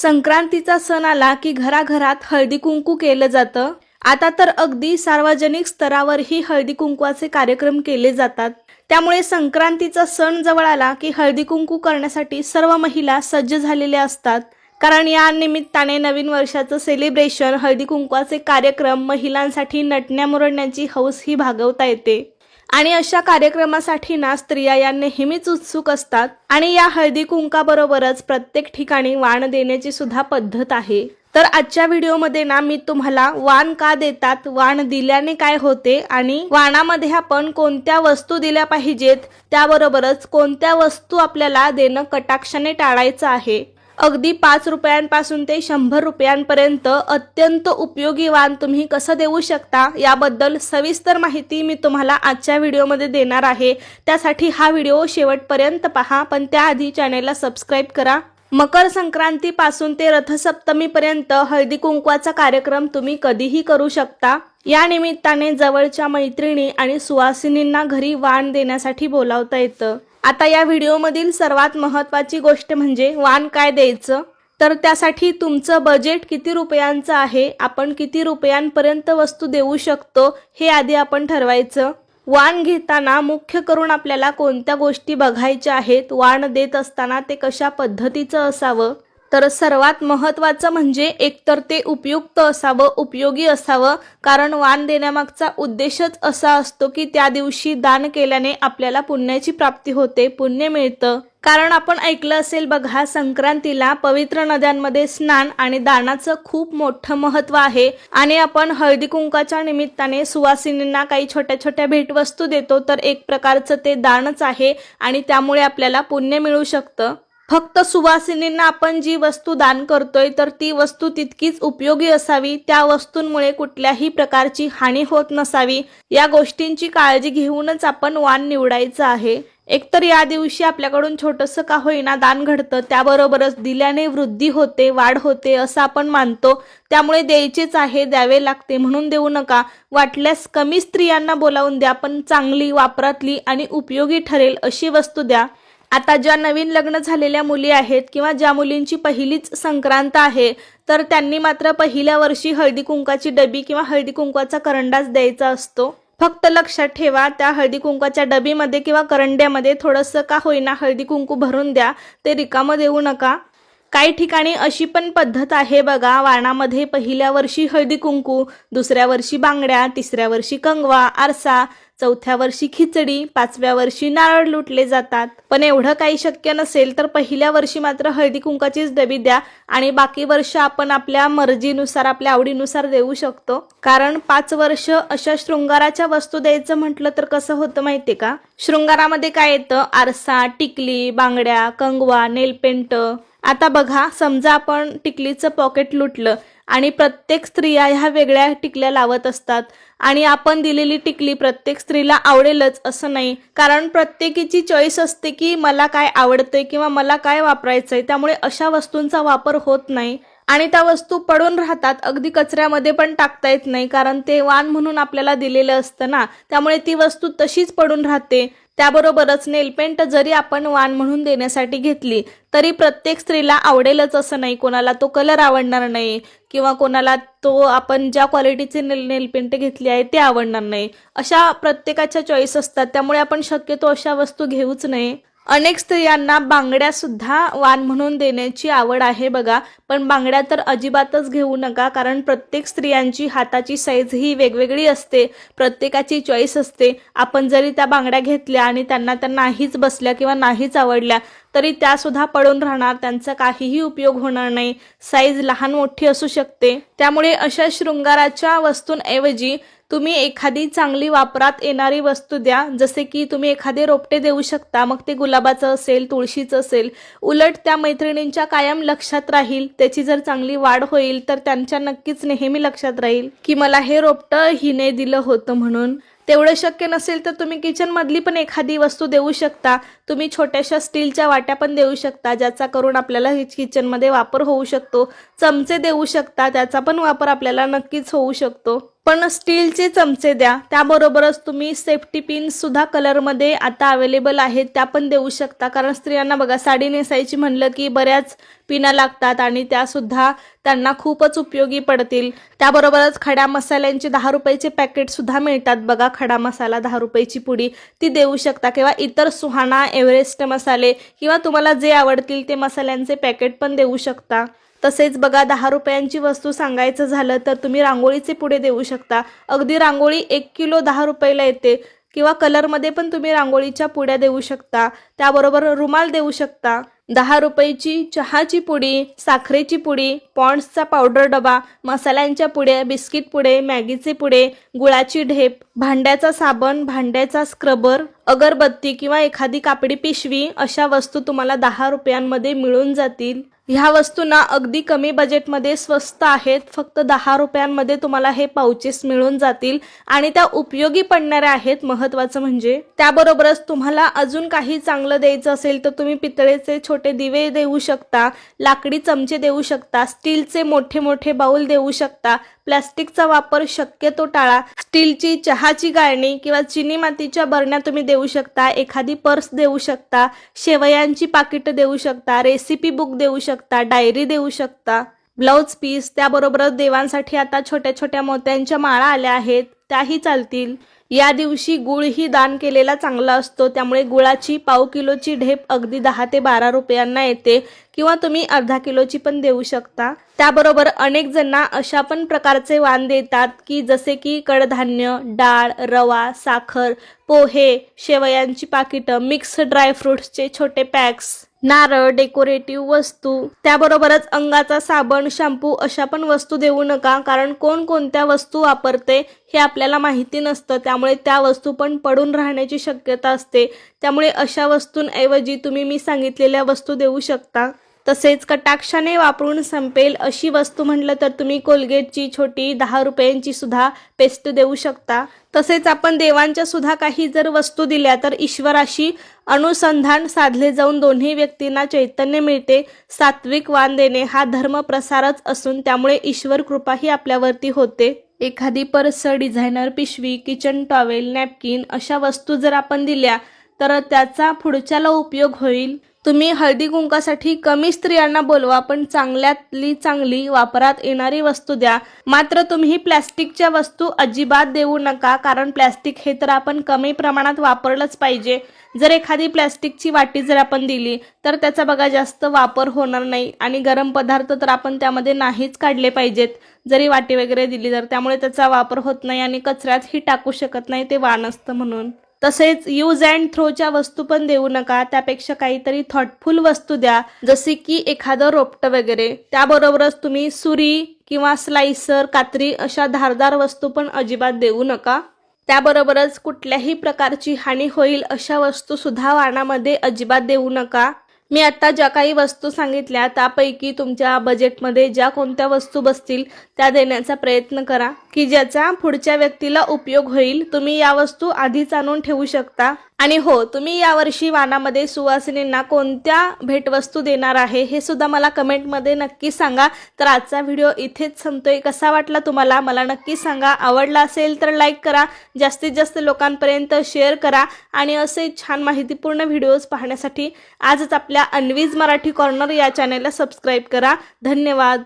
संक्रांतीचा सण आला की घराघरात हळदी कुंकू केलं जातं। आता तर अगदी सार्वजनिक स्तरावरही हळदी कुंकवाचे कार्यक्रम केले जातात। त्यामुळे संक्रांतीचा सण जवळ आला की हळदी कुंकू करण्यासाठी सर्व महिला सज्ज झालेल्या असतात। कारण या निमित्ताने नवीन वर्षाचं सेलिब्रेशन, हळदी कुंकवाचे कार्यक्रम, महिलांसाठी नटण्या मुरडण्याची हौस ही भागवता येते। आणि अशा कार्यक्रमासाठी ना स्त्रिया या नेहमीच उत्सुक असतात। आणि या हळदी कुंकाबरोबरच प्रत्येक ठिकाणी वाण देण्याची सुद्धा पद्धत आहे। तर आजच्या व्हिडिओमध्ये ना मी तुम्हाला वाण का देतात, वाण दिल्याने काय होते आणि वाणामध्ये आपण कोणत्या वस्तू दिल्या पाहिजेत, त्याबरोबरच कोणत्या वस्तू आपल्याला देणं कटाक्षाने टाळायचं आहे। अगदी 5 रुपयांपासून ते 100 रुपयांपर्यंत अत्यंत उपयोगी वाण तुम्ही कसं देऊ शकता याबद्दल सविस्तर माहिती मी तुम्हाला आजच्या व्हिडिओमध्ये देणार आहे। त्यासाठी हा व्हिडिओ शेवटपर्यंत पहा, पण त्याआधी चॅनेलला सबस्क्राईब करा। मकर संक्रांतीपासून ते रथसप्तमीपर्यंत हळदी कुंकवाचा कार्यक्रम तुम्ही कधीही करू शकता। या निमित्ताने जवळच्या मैत्रिणी आणि सुवासिनींना घरी वाण देण्यासाठी बोलावता येतं। आता या व्हिडिओमधील सर्वात महत्त्वाची गोष्ट म्हणजे वाण काय द्यायचं। तर त्यासाठी तुमचं बजेट किती रुपयांचं आहे, आपण किती रुपयांपर्यंत वस्तू देऊ शकतो हे आधी आपण ठरवायचं। वाण घेताना मुख्य करून आपल्याला कोणत्या गोष्टी बघायच्या आहेत, वाण देत असताना ते कशा पद्धतीचं असावं। तर सर्वात महत्त्वाचं म्हणजे एकतर ते उपयुक्त असावं, उपयोगी असावं। कारण वाण देण्यामागचा उद्देशच असा असतो की त्या दिवशी दान केल्याने आपल्याला पुण्याची प्राप्ती होते, पुण्य मिळतं। कारण आपण ऐकलं असेल बघा, संक्रांतीला पवित्र नद्यांमध्ये स्नान आणि दानाचं खूप मोठं महत्त्व आहे। आणि आपण हळदी कुंकाच्या निमित्ताने सुवासिनींना काही छोट्या छोट्या भेटवस्तू देतो, तर एक प्रकारचं ते दानच आहे आणि त्यामुळे आपल्याला पुण्य मिळू शकतं। फक्त सुवासिनींना आपण जी वस्तू दान करतोय तर ती वस्तू तितकीच उपयोगी असावी, त्या वस्तूंमुळे कुठल्याही प्रकारची हानी होत नसावी, या गोष्टींची काळजी घेऊनच आपण वाण निवडायचं आहे। एकतर या दिवशी आपल्याकडून छोटंसं का होईना दान घडतं, त्याबरोबरच दिल्याने वृद्धी होते, वाढ होते असं आपण मानतो। त्यामुळे द्यायचेच आहे, द्यावे लागते म्हणून देऊ नका। वाटल्यास कमी स्त्रियांना बोलावून द्या, पण चांगली, वापरातली आणि उपयोगी ठरेल अशी वस्तू द्या। आता ज्या नवीन लग्न झालेल्या मुली आहेत किंवा ज्या मुलींची पहिलीच संक्रांत आहे, तर त्यांनी मात्र पहिल्या वर्षी हळदी कुंकाची डबी किंवा हळदी कुंकवाचा करंडाच द्यायचा असतो। फक्त लक्षात ठेवा, त्या हळदी कुंकाच्या डबीमध्ये किंवा करंड्यामध्ये थोडंसं का होईना हळदी कुंकू भरून द्या, ते रिकामं देऊ नका। काही ठिकाणी अशी पण पद्धत आहे बघा, वाणामध्ये पहिल्या वर्षी हळदी कुंकू, दुसऱ्या वर्षी बांगड्या, तिसऱ्या वर्षी कंगवा, आरसा, चौथ्या वर्षी खिचडी, 5व्या वर्षी नारळ लुटले जातात। पण एवढं काही शक्य नसेल तर पहिल्या वर्षी मात्र हळदी कुंकाचीच डबी द्या आणि बाकी वर्ष आपण आपल्या मर्जीनुसार, आपल्या आवडीनुसार देऊ शकतो। कारण 5 वर्ष अशा शृंगाराच्या वस्तू द्यायचं म्हटलं तर कसं होतं माहितीये का, शृंगारामध्ये काय येतं, आरसा, टिकली, बांगड्या, कंगवा, नेलपेंट। आता बघा, समजा आपण टिकलीचं पॉकेट लुटलं आणि प्रत्येक स्त्रिया ह्या वेगळ्या टिकल्या लावत असतात आणि आपण दिलेली टिकली प्रत्येक स्त्रीला आवडेलच असं नाही। कारण प्रत्येकीची चॉईस असते की मला काय आवडतंय किंवा मला काय वापरायचंय, त्यामुळे अशा वस्तूंचा वापर होत नाही आणि त्या वस्तू पडून राहतात, अगदी कचऱ्यामध्ये पण टाकता येत नाही। कारण ते वाण म्हणून आपल्याला दिलेलं असतं ना, त्यामुळे ती वस्तू तशीच पडून राहते। त्याबरोबरच नेलपेंट जरी आपण वाण म्हणून देण्यासाठी घेतली तरी प्रत्येक स्त्रीला आवडेलच असं नाही, कोणाला तो कलर आवडणार नाही किंवा कोणाला तो आपण ज्या क्वालिटीचे नेलपेंट घेतली आहे ते आवडणार नाही। अशा प्रत्येकाच्या चॉईस असतात, त्यामुळे आपण शक्यतो अशा वस्तू घेऊच नये। अनेक स्त्रियांना बांगड्या सुद्धा वाण म्हणून देण्याची आवड आहे बघा, पण बांगड्या तर अजिबातच घेऊ नका। कारण प्रत्येक स्त्रियांची हाताची साईज ही वेगवेगळी असते, प्रत्येकाची चॉईस असते। आपण जरी त्या बांगड्या घेतल्या आणि त्यांना नाहीच बसल्या किंवा नाहीच आवडल्या तरी त्या सुद्धा पडून राहणार, त्यांचा काहीही उपयोग होणार नाही, साईज लहान मोठी असू शकते। त्यामुळे अशा शृंगाराच्या वस्तूंऐवजी तुम्ही एखादी चांगली वापरात येणारी वस्तू द्या। जसे की तुम्ही एखादे रोपटे देऊ शकता, मग ते गुलाबाचं असेल, तुळशीचं असेल। उलट त्या मैत्रिणींच्या कायम लक्षात राहील, त्याची जर चांगली वाढ होईल तर त्यांच्या नक्कीच नेहमी लक्षात राहील की मला हे रोपटं हिने दिलं होतं म्हणून। तेवढं शक्य नसेल तर तुम्ही किचन मधली पण एखादी वस्तू देऊ शकता। तुम्ही छोट्याशा स्टीलच्या वाट्या पण देऊ शकता, ज्याचा करून आपल्याला किचन मध्ये वापर होऊ शकतो। चमचे देऊ शकता, त्याचा पण वापर आपल्याला नक्कीच होऊ शकतो। पण स्टीलचे चमचे द्या। त्याबरोबरच तुम्ही सेफ्टी पिन सुद्धा कलरमध्ये आता अवेलेबल आहेत, त्या पण देऊ शकता। कारण स्त्रियांना बघा साडी नेसायची म्हणलं की बऱ्याच पिना लागतात आणि त्या सुद्धा त्यांना खूपच उपयोगी पडतील। त्याबरोबरच खड्या मसाल्यांचे 10 रुपयाचे पॅकेट सुद्धा मिळतात बघा, खडा मसाला 10 रुपयाची पुडी ती देऊ शकता, किंवा इतर सुहाना, एव्हरेस्ट मसाले किंवा तुम्हाला जे आवडतील ते मसाल्यांचे पॅकेट पण देऊ शकता। तसेच बघा 10 रुपयांची वस्तू सांगायचं झालं तर तुम्ही रांगोळीचे पुडे देऊ शकता। अगदी रांगोळी 1 किलो 10 रुपयाला येते, किंवा कलरमध्ये पण तुम्ही रांगोळीच्या पुड्या देऊ शकता। त्याबरोबर रुमाल देऊ शकता। 10 रुपयाची चहाची पुडी, साखरेची पुडी, पॉन्ड्सचा पावडर डबा, मसाल्यांच्या पुड्या, बिस्किट पुडे, मॅगीचे पुडे, गुळाची ढेप, भांड्याचा साबण, भांड्याचा स्क्रबर, अगरबत्ती किंवा एखादी कापडी पिशवी अशा वस्तू तुम्हाला 10 रुपयांमध्ये मिळून जातील। ह्या वस्तूंना अगदी कमी बजेटमध्ये स्वस्त आहेत, फक्त 10 रुपयांमध्ये तुम्हाला हे पाउचेस मिळून जातील आणि त्या उपयोगी पडणाऱ्या आहेत महत्त्वाचं म्हणजे। त्याबरोबरच तुम्हाला अजून काही चांगलं द्यायचं असेल तर तुम्ही पितळेचे छोटे दिवे देऊ शकता, लाकडी चमचे देऊ शकता, स्टीलचे मोठे मोठे बाउल देऊ शकता। प्लास्टिकचा वापर शक्यतो टाळा। स्टीलची चहाची गाळणी किंवा चिनी मातीच्या बरण्या तुम्ही देऊ शकता, एखादी पर्स देऊ शकता, शेवयांची पाकिट देऊ शकता, रेसिपी बुक देऊ शकता, डायरी देऊ शकता, ब्लाउज पीस। त्याबरोबरच देवांसाठी आता छोट्या छोट्या मोत्यांच्या माळा आल्या आहेत, त्याही चालतील। या दिवशी गुळही दान केलेला चांगला असतो, त्यामुळे गुळाची पाव किलोची ढेप अगदी 10 ते 12 रुपयांना येते, किंवा तुम्ही अर्धा किलोची पण देऊ शकता। त्याबरोबर अनेक जणांना अशा पण प्रकारचे वाण देतात की जसे की कडधान्य, डाळ, रवा, साखर, पोहे, शेवयांची पाकिटं, मिक्स ड्रायफ्रुट्सचे छोटे पॅक्स, नारळ, डेकोरेटिव्ह वस्तू। त्याबरोबरच अंगाचा साबण, शॅम्पू अशा पण वस्तू देऊ नका, कारण कोण कोणत्या वस्तू वापरते हे आपल्याला माहिती नसतं, त्यामुळे त्या वस्तू पण पडून राहण्याची शक्यता असते। त्यामुळे अशा वस्तूंऐवजी तुम्ही मी सांगितलेल्या वस्तू देऊ शकता। तसेच कटाक्षाने वापरून संपेल अशी वस्तू म्हटलं तर तुम्ही कोलगेटची छोटी 10 रुपयांची सुद्धा पेस्ट देऊ शकता। तसेच आपण देवांच्या सुद्धा काही जर वस्तू दिल्या तर ईश्वराशी अनुसंधान साधले जाऊन दोन्ही व्यक्तींना चैतन्य मिळते। सात्विक वाण देणे हा धर्म प्रसारच असून त्यामुळे ईश्वर कृपाही आपल्यावरती होते। एखादी पर्स, डिझायनर पिशवी, किचन टॉवेल, नॅपकिन अशा वस्तू जर आपण दिल्या तर त्याचा पुढच्याला उपयोग होईल। तुम्ही हळदी कुंकासाठी कमी स्त्रियांना बोलवा, पण चांगल्यातली चांगली वापरात येणारी वस्तू द्या। मात्र तुम्ही प्लॅस्टिकच्या वस्तू अजिबात देऊ नका, कारण प्लॅस्टिक हे तर आपण कमी प्रमाणात वापरलंच पाहिजे। जर एखादी प्लॅस्टिकची वाटी जर आपण दिली तर त्याचा बघा जास्त वापर होणार नाही, आणि गरम पदार्थ तर आपण त्यामध्ये नाहीच काढले पाहिजेत जरी वाटी वगैरे दिली तर, त्यामुळे त्याचा वापर होत नाही आणि कचऱ्यातही टाकू शकत नाही, ते वाण असतं म्हणून। तसेच यूज अँड थ्रोच्या वस्तू पण देऊ नका, त्यापेक्षा काहीतरी थॉटफुल वस्तू द्या, जसे की एखादं रोपटं वगैरे। त्याबरोबरच तुम्ही सुरी किंवा स्लाइसर, कात्री अशा धारदार वस्तू पण अजिबात देऊ नका। त्याबरोबरच कुठल्याही प्रकारची हानी होईल अशा वस्तू सुद्धा वाणामध्ये अजिबात देऊ नका। मी आता ज्या काही वस्तू सांगितल्या त्यापैकी तुमच्या बजेटमध्ये ज्या कोणत्या वस्तू बसतील त्या देण्याचा प्रयत्न करा, की ज्याचा पुढच्या व्यक्तीला उपयोग होईल। तुम्ही या वस्तू आधीच आणून ठेवू शकता। आणि हो, तुम्ही यावर्षी वाणामध्ये सुवासिनींना कोणत्या भेटवस्तू देणार आहे हे सुद्धा मला कमेंटमध्ये नक्की सांगा। तर आजचा व्हिडिओ इथेच संपतोय। कसा वाटला तुम्हाला मला नक्की सांगा। आवडला असेल तर लाईक करा, जास्तीत जास्त लोकांपर्यंत शेअर करा, आणि असे छान माहितीपूर्ण व्हिडिओज पाहण्यासाठी आजच आपल्या अन्वीज मराठी कॉर्नर या चॅनेलला सबस्क्राईब करा। धन्यवाद।